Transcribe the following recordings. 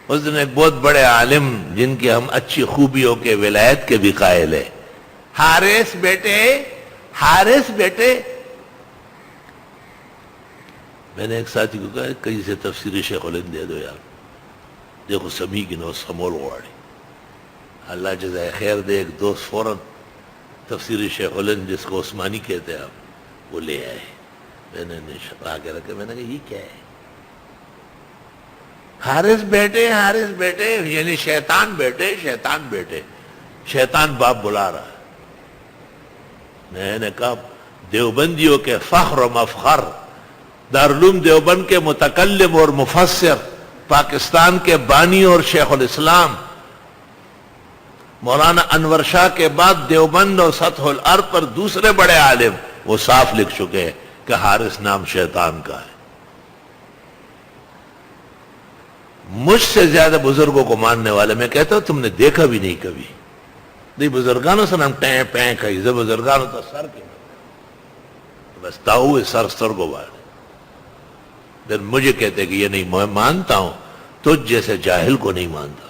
اس دن ایک بہت بڑے عالم جن کے ہم اچھی خوبیوں کے ولایت کے بھی قائل ہیں، حارث بیٹے، میں نے ایک ساتھی کو کہا کہیں سے تفسیر شیخ الہند دے دو یار، دیکھو سمی کی نو سمول واڑی، اللہ جزائے خیر دے، ایک دوست فوراً تفسیر شیخ الہند جس کو عثمانی کہتے ہیں آپ، وہ لے آئے، میں نے آ کے رکھے، میں نے کہا یہ کیا ہے؟ حارث بیٹے یعنی شیطان بیٹے، شیطان باپ بلا رہا ہے۔ میں نے کہا دیوبندیوں کے فخر و مفخر، دارالعلوم دیوبند کے متکلم اور مفسر، پاکستان کے بانی اور شیخ الاسلام مولانا انور شاہ کے بعد دیوبند اور سطح الارض پر دوسرے بڑے عالم، وہ صاف لکھ چکے ہیں کہ حارث نام شیطان کا ہے۔ مجھ سے زیادہ بزرگوں کو ماننے والے، میں کہتا ہوں تم نے دیکھا بھی نہیں کبھی، نہیں بزرگانوں سے ہم ٹیں پیں کہیں، جب بزرگانوں تو سر کے بس تاؤ سر کو بار، پھر مجھے کہتے کہ یہ نہیں میں مانتا ہوں، تجھ جیسے جاہل کو نہیں مانتا ہوں۔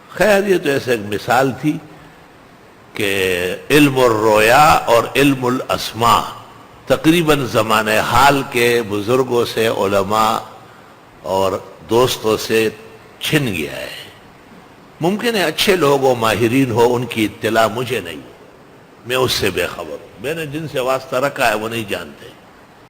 خیر یہ تو ایسے ایک مثال تھی کہ علم الرؤیا اور علم الاسماء تقریباً زمانہ حال کے بزرگوں سے، علماء اور دوستوں سے چھن گیا ہے۔ ممکن ہے اچھے لوگ ہو، ماہرین ہو، ان کی اطلاع مجھے نہیں، میں اس سے بے خبر ہوں، میں نے جن سے واسطہ رکھا ہے وہ نہیں جانتے۔